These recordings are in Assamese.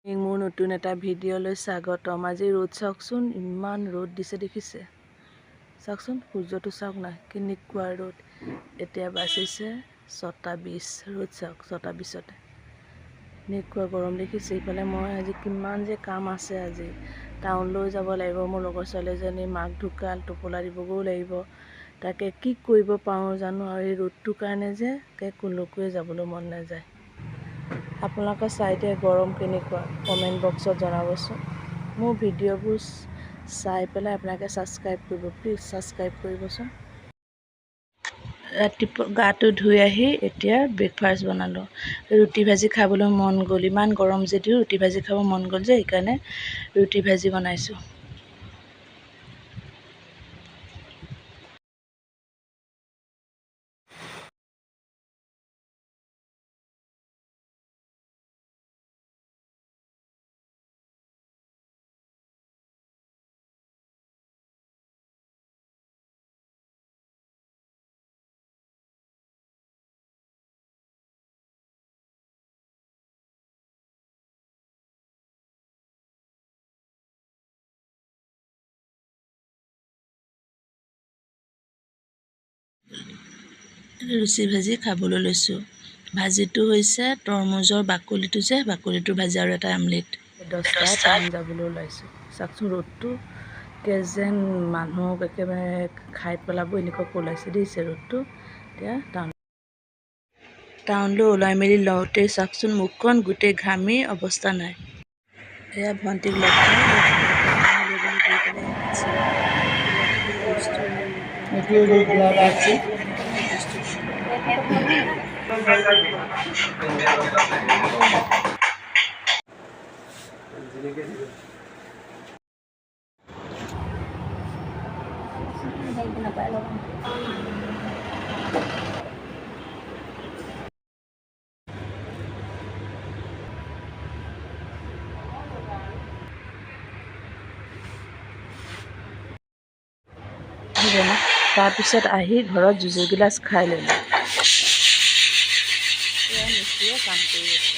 মোৰ নতুন এটা ভিডিঅ'লৈ স্বাগতম। আজি ৰ'দ চাওকচোন, ইমান ৰ'দ দিছে দেখিছে। চাওকচোন সূৰ্যটো চাওক না, কেনেকুৱা ৰ'দ। এতিয়া বাজিছে 6:20। ৰ'দ চাওক 6:20তে এনেকুৱা গৰম দেখিছে। ইফালে মই আজি কিমান যে কাম আছে। আজি টাউনলৈ যাব লাগিব। মোৰ লগৰ ছোৱালীজনী মাক ঢুকাল, টোপোলা দিবগৈও লাগিব। তাকে কি কৰিব পাৰোঁ জানো। আৰু এই ৰ'দটোৰ কাৰণে যে কলৈকোৱে যাবলৈ মন নাযায়। আপোনালোকৰ চাইডে গৰম কেনেকুৱা কমেণ্ট বক্সত জনাবচোন। মোৰ ভিডিঅ'বোৰ চাই পেলাই আপোনালোকে ছাবস্ক্ৰাইব কৰিব, প্লিজ ছাবস্ক্ৰাইব কৰিবচোন। ৰাতিপুৱা গাটো ধুই আহি এতিয়া ব্ৰেকফাষ্ট বনালোঁ। ৰুটি ভাজি খাবলৈ মন গ'ল। ইমান গৰম যদিও ৰুটি ভাজি খাব মন গ'ল যে সেইকাৰণে ৰুটি ভাজি বনাইছোঁ। লুচি ভাজি খাবলৈ লৈছোঁ। ভাজিটো হৈছে তৰমুজৰ বাকলিটোৰ ভাজি আৰু এটা আমলেট। 10টাত টাউন যাবলৈ ওলাইছোঁ। চাওকচোন ৰ'দটো যেন মানুহক একেবাৰে খাই পেলাব এনেকুৱাকৈ ওলাইছে দেখিছে ৰ'দটো। এতিয়া টাউনলৈ ওলাই মেলি লওঁতেই চাওকচোন মুখখন গোটেই ঘামি অৱস্থা নাই। এয়া ভণ্টিক লগ তাৰপিছত আহি ঘৰত জুচ এগিলাচ খাই ল'লোঁ। মিস্ত্ৰীয়ে কাম কৰি আছে।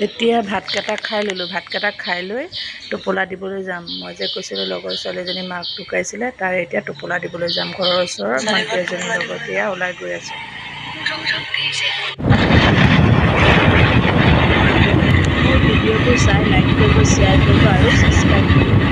এতিয়া ভাতকেইটা খাই ল'লোঁ। ভাতকেইটা খাই লৈ টোপোলা দিবলৈ যাম। মই যে কৈছিলোঁ লগৰ ছোৱালীজনী মাক ঢুকাইছিলে, তাৰ এতিয়া টোপোলা দিবলৈ যাম। ঘৰৰ ওচৰৰ ভণ্টি এজনীৰ লগত এয়া ওলাই গৈ আছোঁ। মোৰ ভিডিঅ'টো চাই লাইক কৰিব, শ্বেয়াৰ কৰিব আৰু ছাবস্ক্ৰাইব কৰিব।